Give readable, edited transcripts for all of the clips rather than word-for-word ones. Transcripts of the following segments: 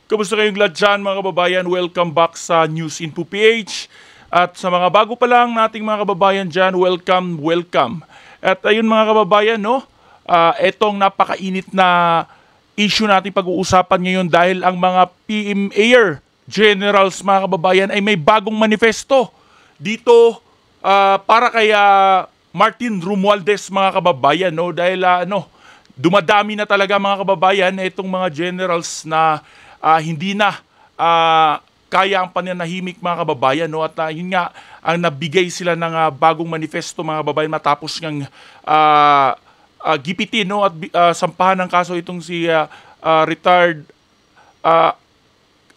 Kamusta kayong lahat dyan mga kababayan? Welcome back sa News Info PH. At sa mga bago pa lang nating mga kababayan dyan, welcome. At ayun mga kababayan, no? Etong napakainit na issue natin pag-uusapan ngayon dahil ang mga PMAer generals mga kababayan ay may bagong manifesto dito para kay Martin Romualdez mga kababayan, no? Dahil dumadami na talaga mga kababayan itong mga generals na hindi na kaya ang pananahimik mga kababayan, no? At yun nga ang nabigay sila ng bagong manifesto mga kababayan matapos ng gipitin, no? At sampahan ng kaso itong si retired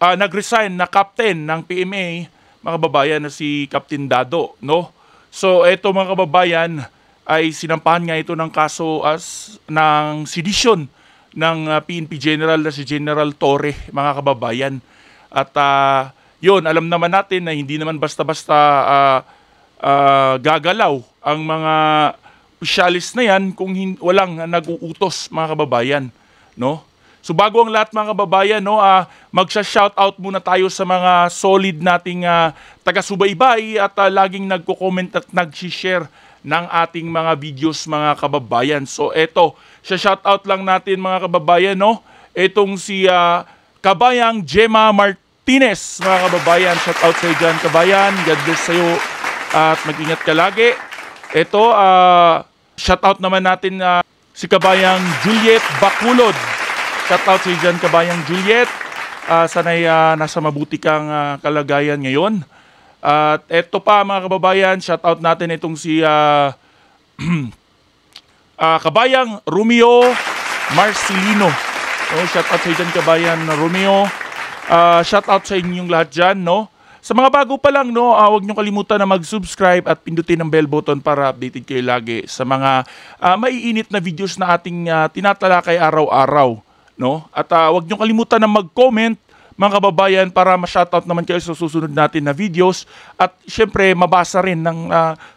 nag-resign na captain ng PMA mga kababayan na si Captain Dado, no? So eto mga kababayan ay sinampahan nga ito ng kaso ng sedition ng PNP General na si General Torre mga kababayan. At yun, alam naman natin na hindi naman basta-basta gagalaw ang mga opisyalis na yan kung walang nag-uutos mga kababayan, no? So bago ang lahat mga kababayan, no, magsha-shoutout muna tayo sa mga solid nating taga-subaybay at laging nagko-comment at nag-share ng ating mga videos mga kababayan. So eto, shoutout lang natin mga kababayan, no? Etong si Kabayang Gemma Martinez mga kababayan. Shoutout sa dyan kabayan. God bless sa'yo at mag-ingat ka lagi. Eto, shoutout naman natin si Kabayang Juliet Bakulod. Shoutout sa dyan kabayang Juliet. Sana'y nasa mabuti kang kalagayan ngayon. At eto pa mga kababayan, shoutout natin itong si Kabayang Romeo Marcelino. Shoutout sa dyan kabayan Romeo. Shoutout sa inyong lahat dyan, no? Sa mga bago pa lang, no, huwag nyo kalimutan na mag-subscribe at pindutin ang bell button para updated kayo lagi sa mga maiinit na videos na ating tinatalakay araw-araw, no? At huwag nyo kalimutan na mag-comment mga kababayan para ma-shoutout naman kayo sa susunod natin na videos at syempre mabasa rin ng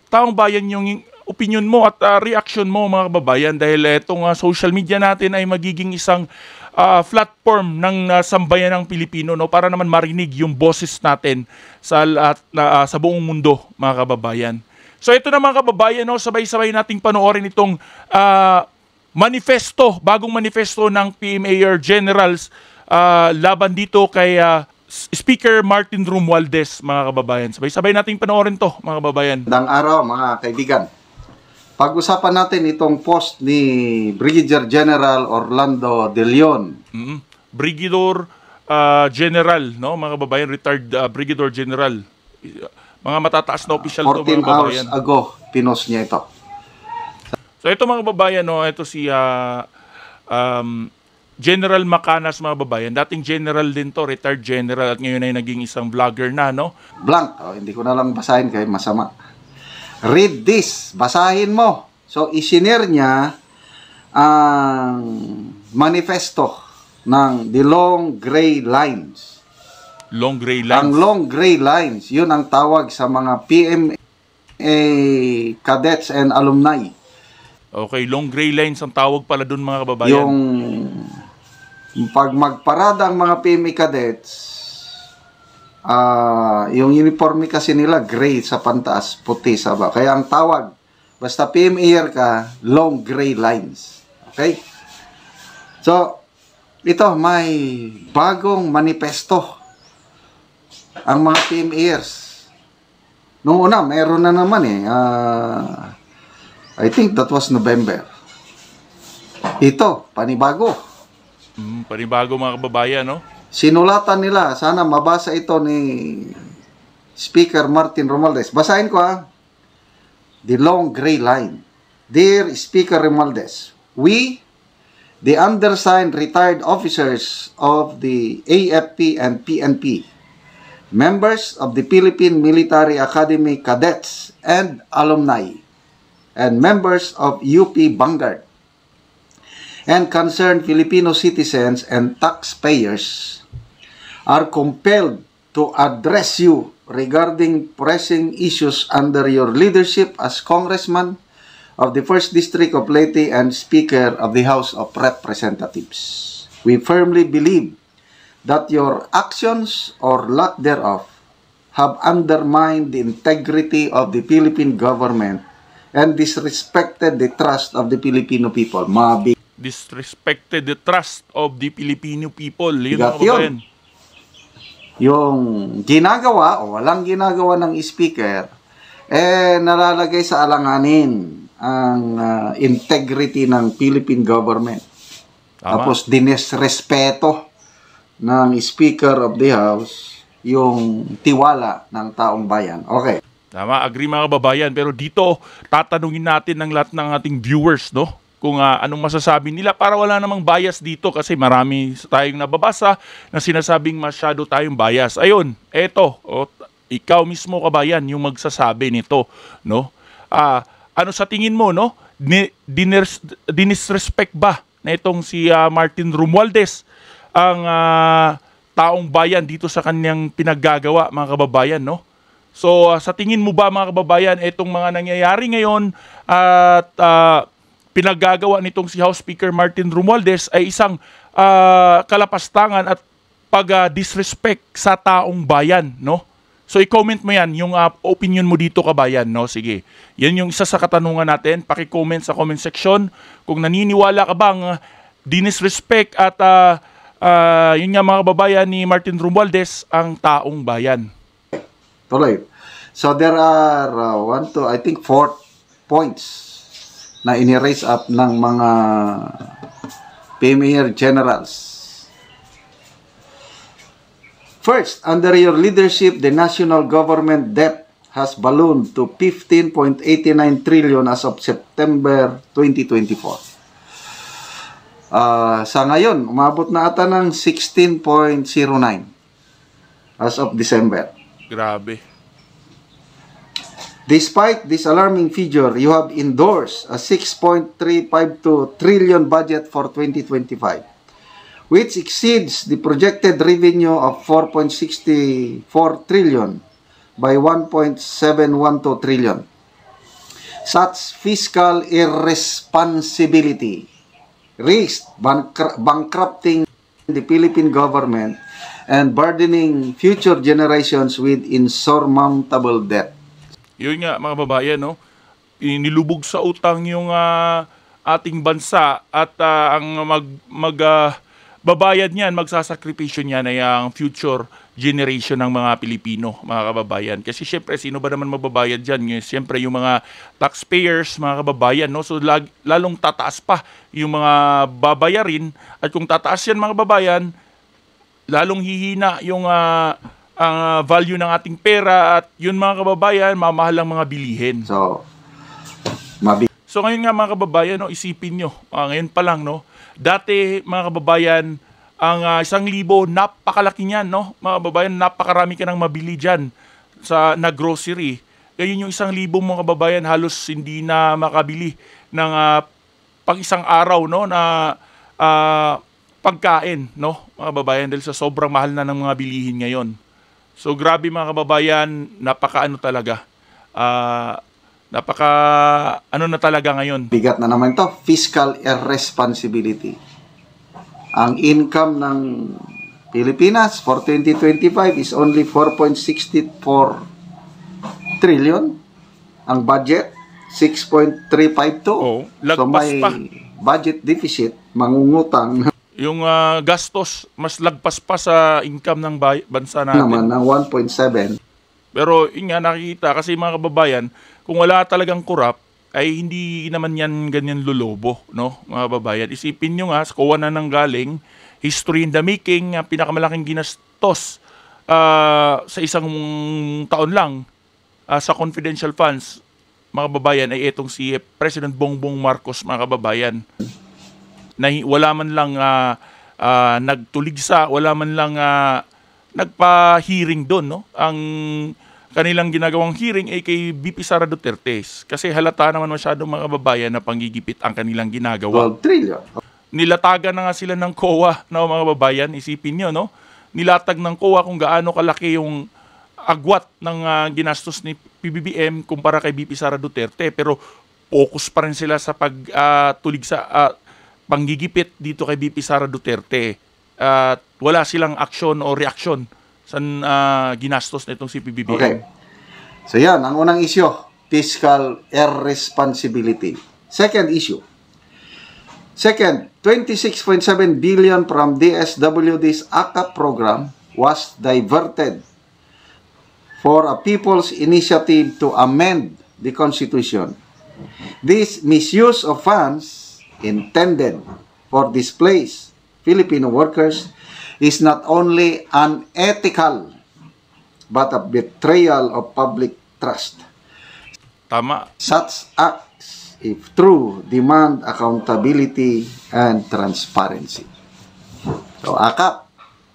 taong bayan yung opinion mo at reaction mo mga kababayan dahil itong social media natin ay magiging isang platform ng sambayan ng Pilipino, no, para naman marinig yung boses natin sa buong mundo mga kababayan. So ito na mga kababayan, no, sabay-sabay nating panoorin itong bagong manifesto ng PMAer Generals laban dito kay Speaker Martin Romualdez mga kababayan. Sabay-sabay nating panoorin to mga kababayan. Magandang araw mga kaibigan. Pag-usapan natin itong post ni Brigadier General Orlando De Leon. Brigadier General, no mga kababayan, retired Brigadier General. Mga matataas na opisyal to mga kababayan. 14 hours ago pinost niya ito. So ito mga kababayan, no, ito si General Macanas mga babayan. Dating general din to, retired general at ngayon ay naging isang vlogger na, no? Blank. Hindi ko na lang basahin kaya masama. Read this. Basahin mo. So, isinare niya ang manifesto ng The Long Gray Lines. Long Gray Lines? Ang Long Gray Lines, yun ang tawag sa mga PMA cadets and alumni. Okay, Long Gray Lines ang tawag pala dun mga kababayan. Yung pag magparada ang mga PMA cadets, yung uniforme kasi nila gray sa pantaas, puti sa baba. Kaya ang tawag, basta PMAer ka, Long Gray Lines. Okay? So, ito, may bagong manifesto ang mga PMAers. Noong una, meron na naman I think that was November. Ito, panibago. Panibago mga kababayan, no? Sinulatan nila, sana mabasa ito ni Speaker Martin Romualdez. Basahin ko The Long Gray Line. Dear Speaker Romualdez, we, the undersigned retired officers of the AFP and PNP, members of the Philippine Military Academy cadets and alumni, and members of UP Vanguard, and concerned Filipino citizens and taxpayers are compelled to address you regarding pressing issues under your leadership as Congressman of the 1st District of Leyte and Speaker of the House of Representatives. We firmly believe that your actions or lack thereof have undermined the integrity of the Philippine government and disrespected the trust of the Filipino people. Disrespected the trust of the Filipino people. Yun Bigat mga kababayan. Yung ginagawa o walang ginagawa ng speaker, nalalagay sa alanganin ang integrity ng Philippine government. Tama. Tapos dinesrespeto ng Speaker of the House yung tiwala ng taong bayan. Okay. Tama, agree mga kababayan. Pero dito, tatanungin natin ng lahat ng ating viewers, no? Kung anong masasabi nila para wala namang bias dito kasi marami tayong nababasa na sinasabing masyado tayong bias. Ayun, eto, ikaw mismo kabayan yung magsasabi nito, no? Ano sa tingin mo, no? Dinisrespect ba na itong si Martin Romualdez ang taong bayan dito sa kanyang pinaggagawa, mga kababayan, no? So, sa tingin mo ba, mga kababayan, itong mga nangyayari ngayon at pinaggagawa nitong si House Speaker Martin Romualdez ay isang kalapastangan at pag-disrespect sa taong bayan, no? So, i-comment mo yan, yung opinion mo dito, kabayan, no? Sige. Yan yung isa sa katanungan natin. Paki-comment sa comment section kung naniniwala ka bang dinisrespect at yun nga, mga kababayan, ni Martin Romualdez ang taong bayan. Tuloy. So there are I think 4 points na ini-raise up ng mga Premier Generals. First, under your leadership, the national government debt has ballooned to 15.89 trillion as of September 2024. Sa ngayon, umabot na ata ng 16.09 as of December. Grabe. Despite this alarming figure, you have endorsed a 6.352 trillion budget for 2025, which exceeds the projected revenue of 4.64 trillion by 1.712 trillion. Such fiscal irresponsibility risks bankrupting the Philippine government and burdening future generations with insurmountable debt. Yun nga, mga babayan, no? Nilubog sa utang yung ating bansa at ang babayad niyan, magsasakripisyo niyan ay ang future generation ng mga Pilipino, mga kababayan. Kasi syempre, sino ba naman mababayad dyan? Syempre, yung mga taxpayers, mga kababayan, no? So, lalong tataas pa yung mga babayarin. At kung tataas yan, mga kababayan, lalong hihina yung ang value ng ating pera at yun, mga kababayan, mamahal ang mga bilihin. So ngayon nga, mga kababayan, no, isipin nyo, ngayon pa lang, no, dati, mga kababayan, ang 1,000, napakalaki niyan, no? Mga kababayan, napakarami ka nang mabili dyan na grocery. Ngayon yung 1,000, mga kababayan, halos hindi na makabili ng pang isang araw, no, na pagkain, no, mga kababayan, dahil sa sobrang mahal na ng mga bilihin ngayon. So grabe, mga kababayan, napaka-ano talaga. Ano na talaga ngayon. Bigat na naman to, fiscal irresponsibility. Ang income ng Pilipinas for 2025 is only 4.64 trillion. Ang budget, 6.352. Oh, lagpas so may pa. Budget deficit, mangungutang Yung gastos, mas lagpas pa sa income ng bansa natin. naman ng 1.7. Pero yun nga, nakikita kasi, mga kababayan, kung wala talagang korap, ay hindi naman yan ganyan lolobo, no, mga kababayan. Isipin nyo nga, sa kuha na nang galing, history in the making, pinakamalaking ginastos sa isang taon lang sa confidential funds, mga kababayan, ay itong si President Bongbong Marcos, mga kababayan. Na wala man lang nagtuligsa, wala man lang nagpa-hearing doon, no? Ang kanilang ginagawang hearing ay kay VP Sara Duterte. Kasi halata naman masyadong, mga kababayan, na panggigipit ang kanilang ginagawa. 12 trillion. Nilatagan na nga sila ng COA, no, mga kababayan. Isipin nyo, no? Nilatag ng COA kung gaano kalaki yung agwat ng ginastos ni PBBM kumpara kay VP Sara Duterte. Pero focus pa rin sila sa pagtulig sa panggigipit dito kay VP Sara Duterte. at wala silang aksyon o reaksyon sa ginastos na itong si PBBM. Okay. So yan, ang unang issue, fiscal irresponsibility. Second issue. Second, 26.7 billion from DSWD's AKAP program was diverted for a people's initiative to amend the Constitution. This misuse of funds intended for displaced Filipino workers is not only unethical but a betrayal of public trust. Tama. Such acts, if true, demand accountability and transparency. So, AKAP,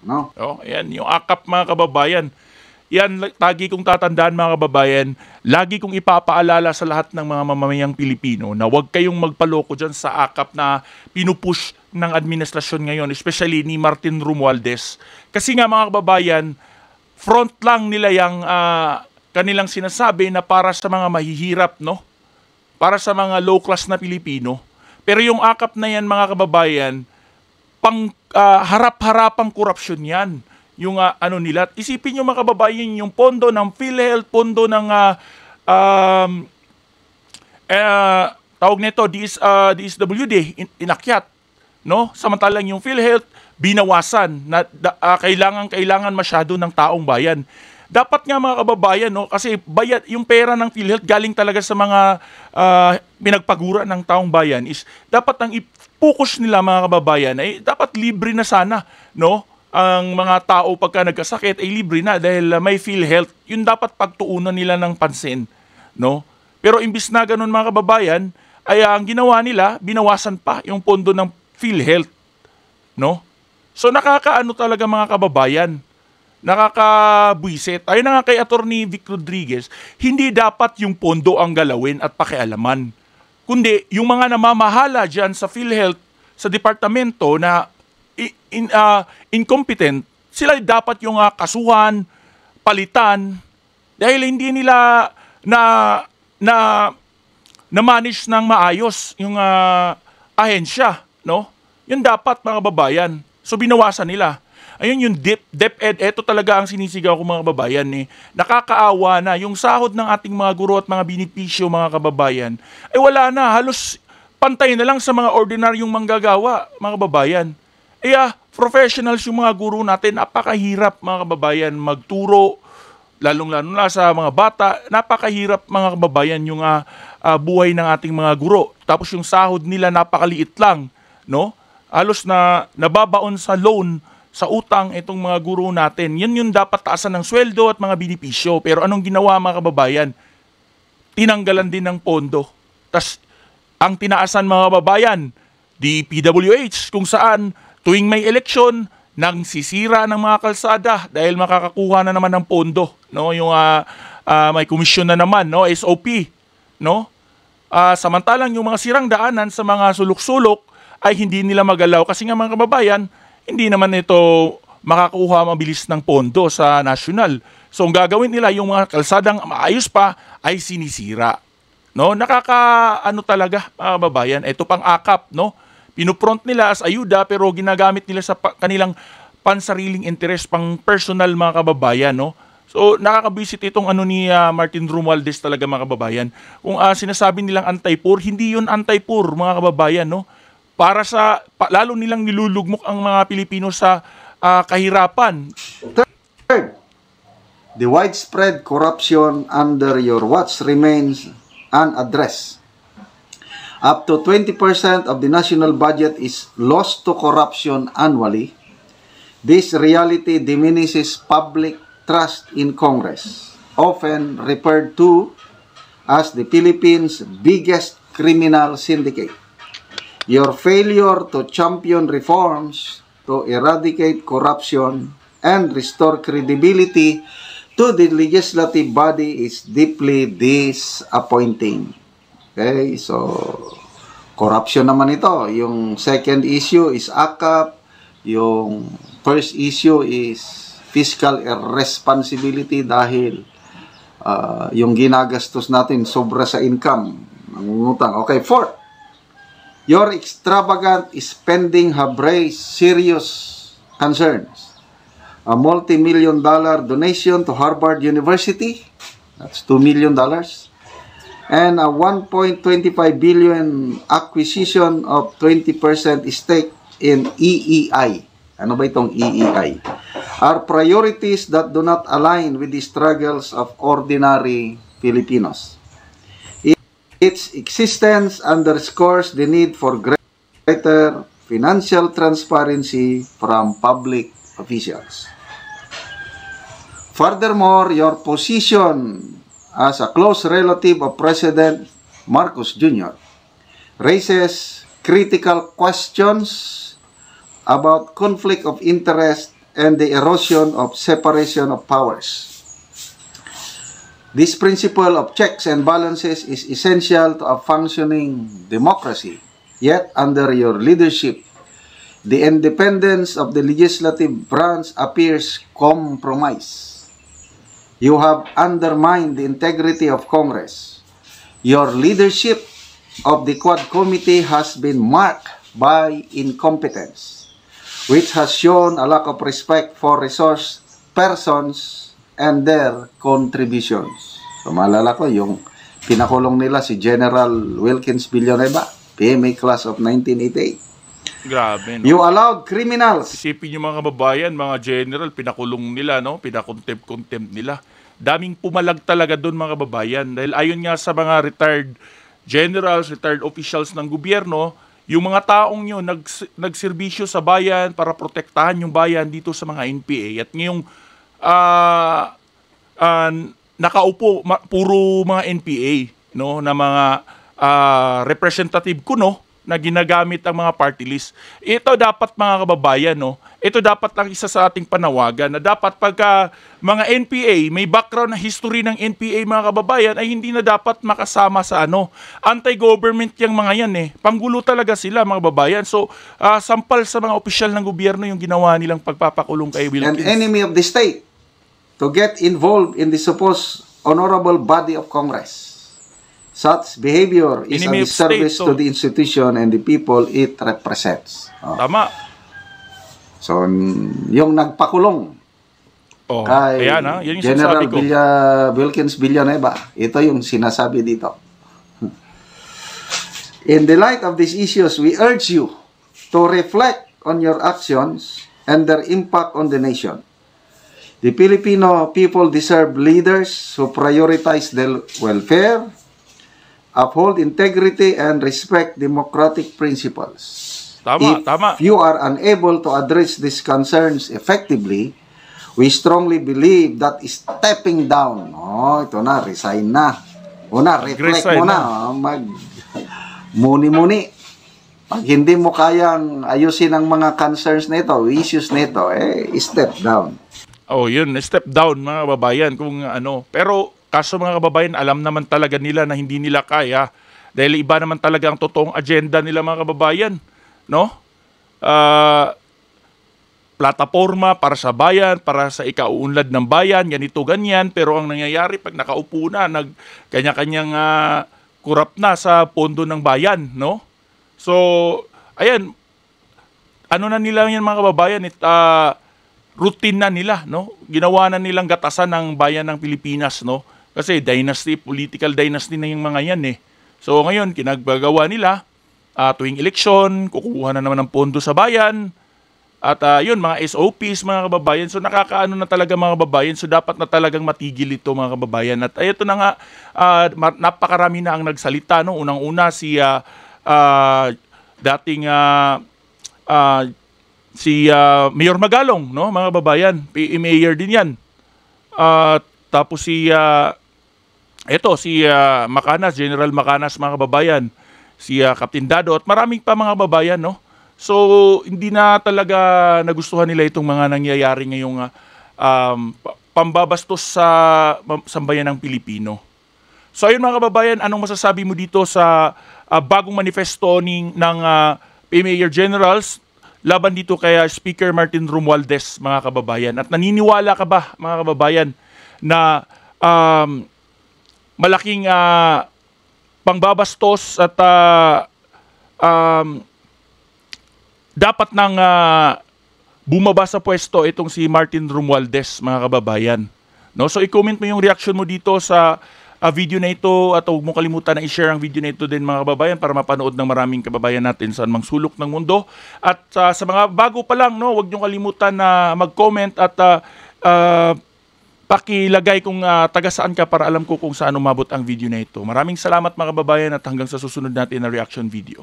no? Oh, ayan, yung AKAP mga kababayan. Yan, lagi kong tatandaan mga kababayan, lagi kong ipapaalala sa lahat ng mga mamamayang Pilipino na huwag kayong magpaloko dyan sa AKAP na pinupush ng administrasyon ngayon, especially ni Martin Romualdez. Kasi nga mga kababayan, front lang nila yung kanilang sinasabi na para sa mga mahihirap, no? Para sa mga low class na Pilipino. Pero yung AKAP na yan mga kababayan, pang harap-harapang korupsyon yan. Yung ano nila. Isipin nyo mga kababayan, yung pondo ng PhilHealth, pondo ng tawag nito, DSWD, inakyat. No? Samantalang yung PhilHealth, binawasan na kailangan masyado ng taong bayan. Dapat nga mga kababayan, no? Kasi bayad, yung pera ng PhilHealth galing talaga sa mga pinagpagura ng taong bayan is dapat ang i-focus nila mga kababayan ay dapat libre na sana, no? Ang mga tao pagka nagkasakit ay libre na dahil may PhilHealth. Yun dapat pagtuunan nila ng pansin, no? Pero imbis na ganun mga kababayan, ay ang ginawa nila, binawasan pa yung pondo ng PhilHealth, no? So nakakaano talaga mga kababayan, nakakabwisit. Ayun na nga kay Attorney Vic Rodriguez, hindi dapat yung pondo ang galawin at pakialaman. Kundi yung mga namamahala dyan sa PhilHealth, sa departamento na incompetent, sila dapat yung kasuhan, palitan, dahil hindi nila na-manage ng maayos yung ahensya, no? Yun dapat mga kababayan. So binawasan nila. Ayun yung DepEd, eto talaga ang sinisigaw ko mga kababayan eh. Nakakaawa na yung sahod ng ating mga guro at mga benepisyo mga kababayan. Ay wala na, halos pantay na lang sa mga ordinaryong manggagawa mga kababayan. Professionals yung mga guro natin, napakahirap mga kababayan magturo, lalong-lalo na sa mga bata, napakahirap mga kababayan yung buhay ng ating mga guro. Tapos yung sahod nila napakaliit lang, no? Halos na nababaon sa loan, sa utang itong mga guro natin. Yan yung dapat taasan ng sweldo at mga benepisyo. Pero anong ginawa mga kababayan? Tinanggalan din ng pondo. Tas ang tinaasan mga kababayan, di PWH, kung saan tuwing may eleksyon, nang sisira ng mga kalsada dahil makakakuha na naman ng pondo, no? Yung may komisyon na naman, no? SOP, no? Samantalang yung mga sirang daanan sa mga sulok-sulok ay hindi nila magalaw kasi nga mga kababayan, hindi naman ito makakuha mabilis ng pondo sa national. So ang gagawin nila yung mga kalsadang maayos pa ay sinisira, no? Nakakaano talaga mga kababayan, ito pang AKAP, no? Pinupront nila as ayuda pero ginagamit nila sa kanilang pansariling interest, pang personal mga kababayan, no? So nakakabisit itong ano ni Martin Romualdez talaga mga kababayan. Kung sinasabi nilang anti-poor, hindi yun anti-poor mga kababayan, no? Para sa lalo nilang nilulugmok ang mga Pilipino sa kahirapan. Third, the widespread corruption under your watch remains unaddressed. Up to 20% of the national budget is lost to corruption annually. This reality diminishes public trust in Congress, often referred to as the Philippines' biggest criminal syndicate. Your failure to champion reforms to eradicate corruption and restore credibility to the legislative body is deeply disappointing. Okay, so corruption naman ito. Yung second issue is AKAP. Yung first issue is fiscal irresponsibility dahil yung ginagastos natin sobra sa income. Nangungutang. Okay, fourth, your extravagant spending have raised serious concerns. A multi-million-dollar donation to Harvard University, that's $2 million, and a 1.25 billion acquisition of 20% stake in EEI. Ano ba itong EEI? Are priorities that do not align with the struggles of ordinary Filipinos. Its existence underscores the need for greater financial transparency from public officials. Furthermore, your position as a close relative of President Marcos Jr. raises critical questions about conflict of interest and the erosion of separation of powers. This principle of checks and balances is essential to a functioning democracy. Yet, under your leadership, the independence of the legislative branch appears compromised. You have undermined the integrity of Congress. Your leadership of the Quad Committee has been marked by incompetence, which has shown a lack of respect for resource persons and their contributions. So, maalala ko, yung pinakulong nila si General Wilkins Villanueva, PMA class of 1988. Grabe, no? You allowed criminals. Isipin nyo mga kababayan, mga general, pinakulong nila, no? Pinakontempt nila. Daming pumalag talaga doon mga kababayan. Dahil ayon nga sa mga retired generals, retired officials ng gobyerno, yung mga taong yun nagserbisyo sa bayan para protektahan yung bayan dito sa mga NPA. At ngayong nakaupo, puro mga NPA, no? Na mga representative kuno na ginagamit ang mga party list. Ito dapat mga kababayan, no? Ito dapat ang isa sa ating panawagan na dapat pagka mga NPA, may background na history ng NPA mga kababayan ay hindi na dapat makasama sa anti-government yung mga yan Panggulo talaga sila mga kababayan. So, sampal sa mga opisyal ng gobyerno yung ginawa nilang pagpapakulong kay Wilkins. An enemy of the state to get involved in the supposed honorable body of Congress. Such behavior is a disservice to the institution and the people it represents. Tama. So, yung nagpakulong kay yan yung General ko. Wilkins Villanueva, ito yung sinasabi dito. In the light of these issues, we urge you to reflect on your actions and their impact on the nation. The Filipino people deserve leaders who prioritize their welfare, uphold integrity, and respect democratic principles. Tama. If you are unable to address these concerns effectively, we strongly believe that stepping down, ito na, resign na. Reflect mo na. Muni-muni. Pag hindi mo kayang ayusin ang mga concerns nito, issues nito, step down. Yun, step down mga kababayan kung Pero kaso mga kababayan, alam naman talaga nila na hindi nila kaya dahil iba naman talaga ang totoong agenda nila mga kababayan, no? Plataforma para sa bayan, para sa ikauunlad ng bayan, ganito ganyan, pero ang nangyayari pag nakaupo na, kanya-kanyang kurap na sa pondo ng bayan, no? So, ayan, na nila yan mga kababayan, routine na nila, no? Ginawa na nilang gatasan ng bayan ng Pilipinas, no? Kasi dynasty, political dynasty na yung mga yan So ngayon, kinagagawa nila, tuwing eleksyon, kukuha na naman ng pondo sa bayan, at yun, mga SOPs, mga kababayan. So nakakaano na talaga mga kababayan, so dapat na talagang matigil ito mga kababayan. At ito na nga, napakarami na ang nagsalita, no? Unang-una si dating si Mayor Magalong, no, mga kababayan, mayor din yan. Tapos si Macanas, General Macanas, mga kababayan, si Captain Dado, at maraming pa mga kababayan, no. So hindi na talaga nagustuhan nila itong mga nangyayari ngayong pambabastos sa sambayan ng Pilipino. So ayun mga kababayan, anong masasabi mo dito sa bagong manifesto ng Mayor Generals laban dito kay Speaker Martin Romualdez, mga kababayan? At naniniwala ka ba, mga kababayan, na malaking pangbabastos at dapat nang bumaba sa pwesto itong si Martin Romualdez, mga kababayan. No? So i-comment mo yung reaction mo dito sa video na ito at huwag mo kalimutan na i-share ang video na ito din, mga kababayan, para mapanood ng maraming kababayan natin sa mang sulok ng mundo. At sa mga bago pa lang, no, huwag niyo kalimutan na mag-comment at pakilagay kung taga saan ka para alam ko kung saan umabot ang video na ito. Maraming salamat, mga kababayan, at hanggang sa susunod natin na reaction video.